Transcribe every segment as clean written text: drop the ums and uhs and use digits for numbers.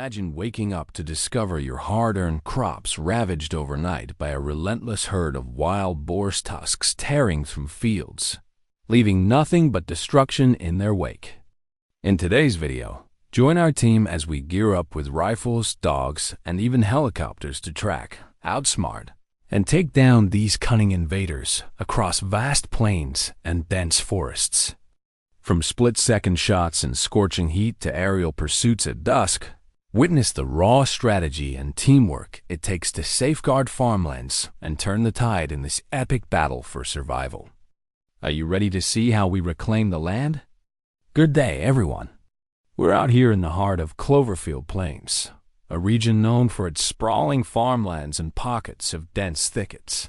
Imagine waking up to discover your hard-earned crops ravaged overnight by a relentless herd of wild boar's tusks tearing through fields, leaving nothing but destruction in their wake. In today's video, join our team as we gear up with rifles, dogs, and even helicopters to track, outsmart, and take down these cunning invaders across vast plains and dense forests. From split-second shots in scorching heat to aerial pursuits at dusk, witness the raw strategy and teamwork it takes to safeguard farmlands and turn the tide in this epic battle for survival. Are you ready to see how we reclaim the land? Good day, everyone. We're out here in the heart of Cloverfield Plains, a region known for its sprawling farmlands and pockets of dense thickets.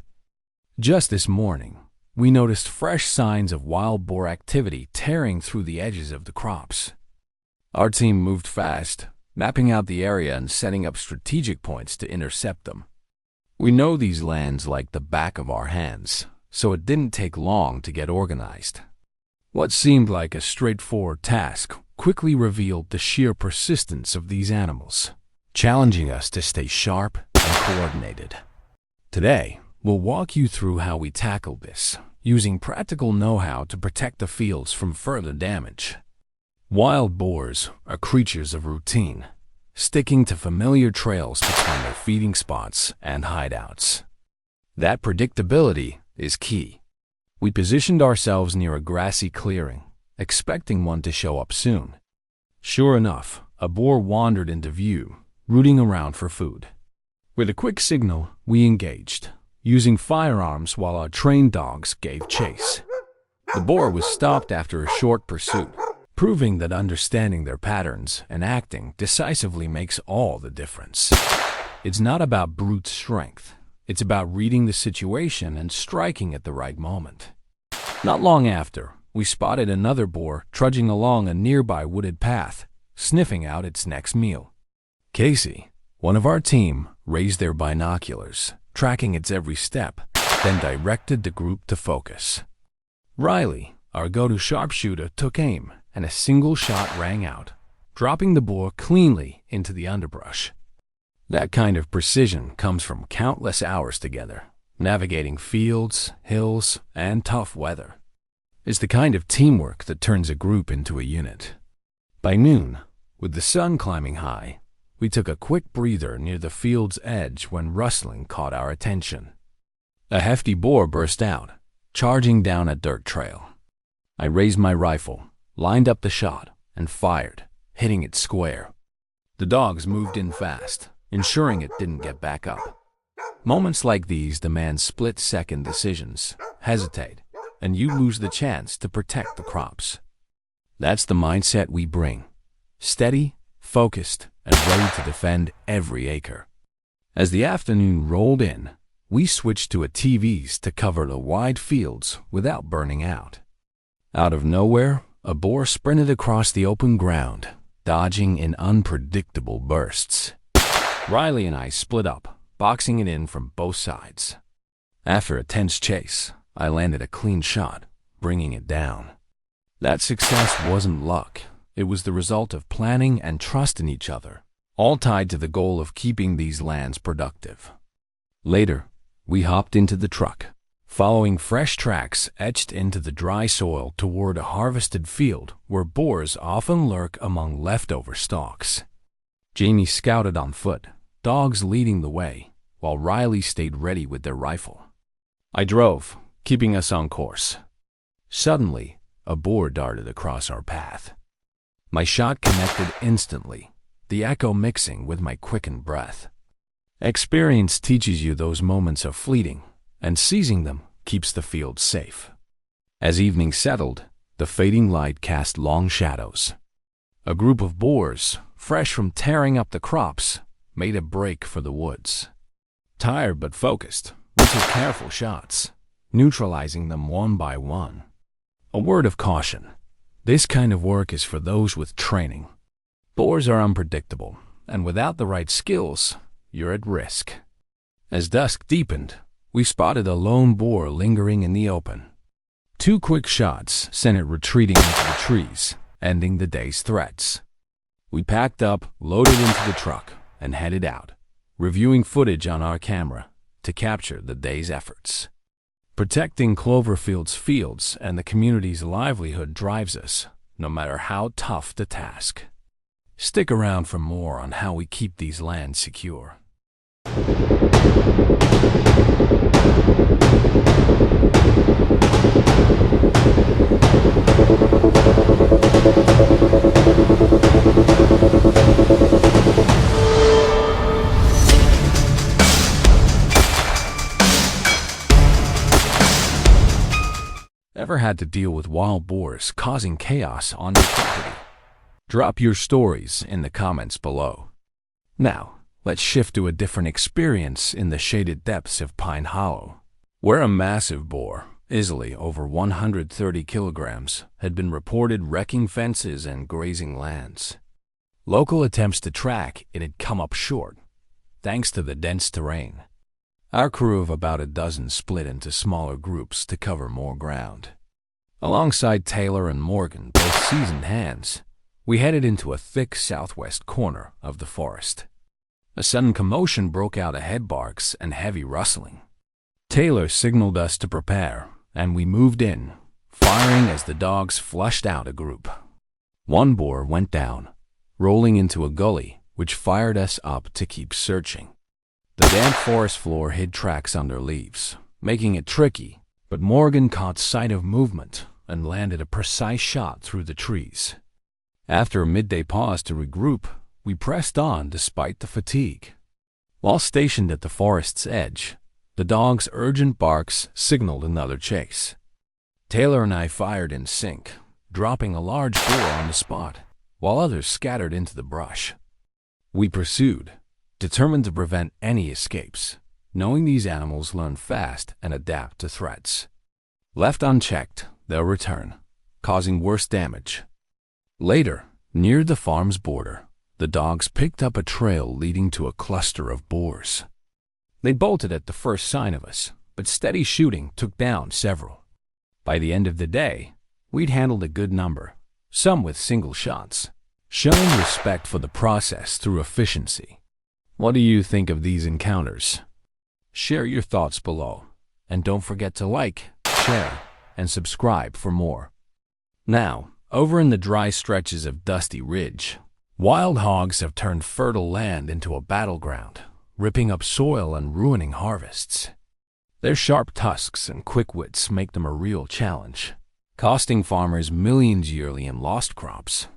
Just this morning, we noticed fresh signs of wild boar activity tearing through the edges of the crops. Our team moved fast, mapping out the area and setting up strategic points to intercept them. We know these lands like the back of our hands, so it didn't take long to get organized. What seemed like a straightforward task quickly revealed the sheer persistence of these animals, challenging us to stay sharp and coordinated. Today, we'll walk you through how we tackle this, using practical know-how to protect the fields from further damage. Wild boars are creatures of routine, sticking to familiar trails between their feeding spots and hideouts. That predictability is key. We positioned ourselves near a grassy clearing, expecting one to show up soon. Sure enough, a boar wandered into view, rooting around for food. With a quick signal, we engaged, using firearms while our trained dogs gave chase. The boar was stopped after a short pursuit, proving that understanding their patterns and acting decisively makes all the difference. It's not about brute strength. It's about reading the situation and striking at the right moment. Not long after, we spotted another boar trudging along a nearby wooded path, sniffing out its next meal. Casey, one of our team, raised their binoculars, tracking its every step, then directed the group to focus. Riley, our go-to sharpshooter, took aim, and a single shot rang out, dropping the boar cleanly into the underbrush. That kind of precision comes from countless hours together, navigating fields, hills, and tough weather. It's the kind of teamwork that turns a group into a unit. By noon, with the sun climbing high, we took a quick breather near the field's edge when rustling caught our attention. A hefty boar burst out, charging down a dirt trail. I raised my rifle, lined up the shot, and fired, hitting it square. The dogs moved in fast, ensuring it didn't get back up. Moments like these demand split-second decisions. Hesitate, and you lose the chance to protect the crops. That's the mindset we bring. Steady, focused, and ready to defend every acre. As the afternoon rolled in, we switched to TVs to cover the wide fields without burning out. Out of nowhere, a boar sprinted across the open ground, dodging in unpredictable bursts. Riley and I split up, boxing it in from both sides. After a tense chase, I landed a clean shot, bringing it down. That success wasn't luck. It was the result of planning and trust in each other, all tied to the goal of keeping these lands productive. Later, we hopped into the truck, following fresh tracks etched into the dry soil toward a harvested field where boars often lurk among leftover stalks. Jamie scouted on foot, dogs leading the way, while Riley stayed ready with their rifle. I drove, keeping us on course. Suddenly, a boar darted across our path. My shot connected instantly, the echo mixing with my quickened breath. Experience teaches you those moments are fleeting, and seizing them keeps the field safe. As evening settled, the fading light cast long shadows. A group of boars, fresh from tearing up the crops, made a break for the woods. Tired but focused, we took careful shots, neutralizing them one by one. A word of caution. This kind of work is for those with training. Boars are unpredictable, and without the right skills, you're at risk. As dusk deepened, we spotted a lone boar lingering in the open. 2 quick shots sent it retreating into the trees, ending the day's threats. We packed up, loaded into the truck, and headed out, reviewing footage on our camera to capture the day's efforts. Protecting Cloverfield's fields and the community's livelihood drives us, no matter how tough the task. Stick around for more on how we keep these lands secure. Ever had to deal with wild boars causing chaos on your property? Drop your stories in the comments below. Now, let's shift to a different experience in the shaded depths of Pine Hollow, where a massive boar, easily over 130 kilograms, had been reported wrecking fences and grazing lands. Local attempts to track it had come up short, thanks to the dense terrain. Our crew of about a dozen split into smaller groups to cover more ground. Alongside Taylor and Morgan, both seasoned hands, we headed into a thick southwest corner of the forest. A sudden commotion broke out of head barks and heavy rustling. Taylor signaled us to prepare, and we moved in, firing as the dogs flushed out a group. One boar went down, rolling into a gully, which fired us up to keep searching. The damp forest floor hid tracks under leaves, making it tricky, but Morgan caught sight of movement and landed a precise shot through the trees. After a midday pause to regroup, we pressed on despite the fatigue. While stationed at the forest's edge, the dog's urgent barks signaled another chase. Taylor and I fired in sync, dropping a large boar on the spot, while others scattered into the brush. We pursued, determined to prevent any escapes, knowing these animals learn fast and adapt to threats. Left unchecked, they'll return, causing worse damage. Later, near the farm's border, the dogs picked up a trail leading to a cluster of boars. They bolted at the first sign of us, but steady shooting took down several. By the end of the day, we'd handled a good number, some with single shots, showing respect for the process through efficiency. What do you think of these encounters? Share your thoughts below, and don't forget to like, share, and subscribe for more. Now, over in the dry stretches of Dusty Ridge, wild hogs have turned fertile land into a battleground, ripping up soil and ruining harvests. Their sharp tusks and quick wits make them a real challenge, costing farmers millions yearly in lost crops,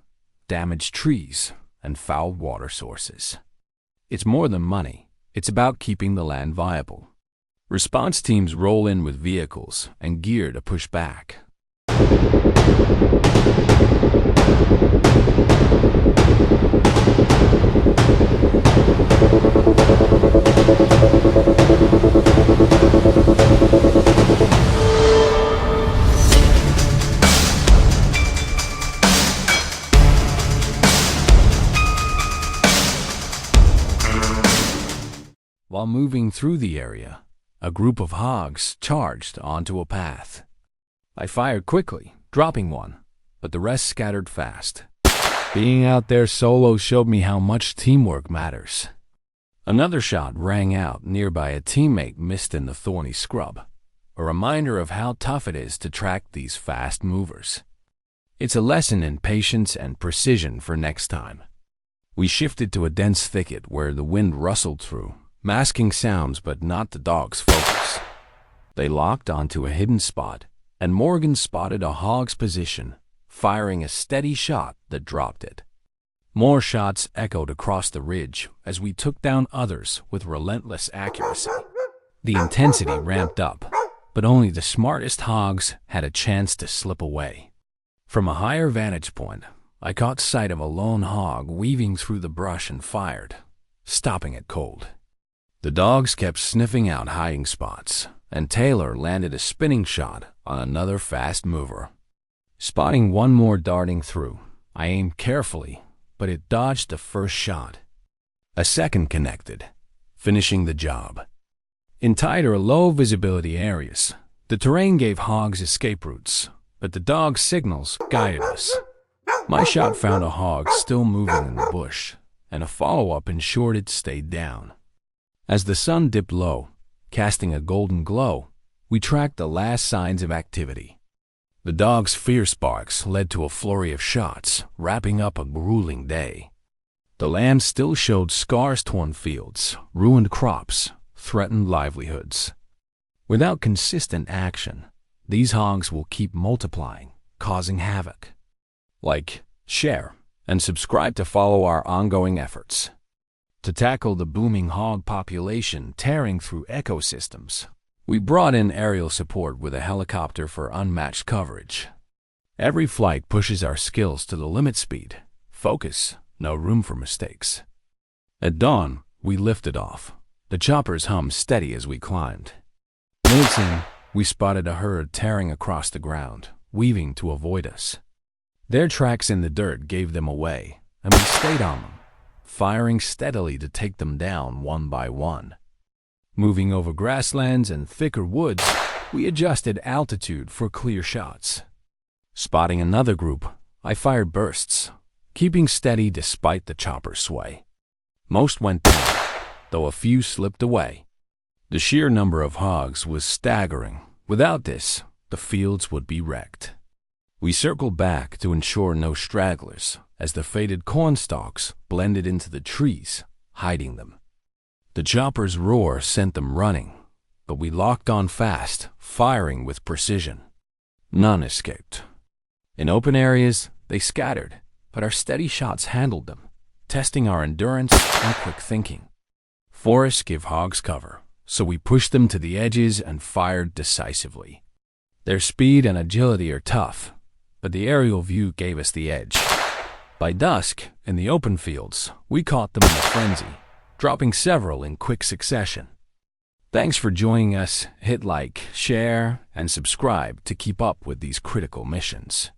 damaged trees, and fouled water sources. It's more than money. It's about keeping the land viable. Response teams roll in with vehicles and gear to push back. While moving through the area, a group of hogs charged onto a path. I fired quickly, dropping one, but the rest scattered fast. Being out there solo showed me how much teamwork matters. Another shot rang out nearby a teammate missed in the thorny scrub, a reminder of how tough it is to track these fast movers. It's a lesson in patience and precision for next time. We shifted to a dense thicket where the wind rustled through, masking sounds but not the dog's focus. They locked onto a hidden spot, and Morgan spotted a hog's position, firing a steady shot that dropped it. More shots echoed across the ridge as we took down others with relentless accuracy. The intensity ramped up, but only the smartest hogs had a chance to slip away. From a higher vantage point, I caught sight of a lone hog weaving through the brush and fired, stopping it cold. The dogs kept sniffing out hiding spots, and Taylor landed a spinning shot on another fast mover. Spotting one more darting through, I aimed carefully, but it dodged the first shot. A second connected, finishing the job. In tighter, low-visibility areas, the terrain gave hogs escape routes, but the dog's signals guided us. My shot found a hog still moving in the bush, and a follow-up ensured it stayed down. As the sun dipped low, casting a golden glow, we tracked the last signs of activity. The dog's fierce barks led to a flurry of shots, wrapping up a grueling day. The land still showed scars-torn fields, ruined crops, threatened livelihoods. Without consistent action, these hogs will keep multiplying, causing havoc. Like, share, and subscribe to follow our ongoing efforts to tackle the booming hog population tearing through ecosystems. We brought in aerial support with a helicopter for unmatched coverage. Every flight pushes our skills to the limit: speed, focus, no room for mistakes. At dawn, we lifted off, the chopper's hum steady as we climbed. Minutes in, we spotted a herd tearing across the ground, weaving to avoid us. Their tracks in the dirt gave them away, and we stayed on them, firing steadily to take them down one by one. Moving over grasslands and thicker woods, we adjusted altitude for clear shots. Spotting another group, I fired bursts, keeping steady despite the chopper's sway. Most went down, though a few slipped away. The sheer number of hogs was staggering. Without this, the fields would be wrecked. We circled back to ensure no stragglers, as the faded corn stalks blended into the trees, hiding them. The chopper's roar sent them running, but we locked on fast, firing with precision. None escaped. In open areas, they scattered, but our steady shots handled them, testing our endurance and quick thinking. Forests give hogs cover, so we pushed them to the edges and fired decisively. Their speed and agility are tough, but the aerial view gave us the edge. By dusk, in the open fields, we caught them in a frenzy, dropping several in quick succession. Thanks for joining us. Hit like, share, and subscribe to keep up with these critical missions.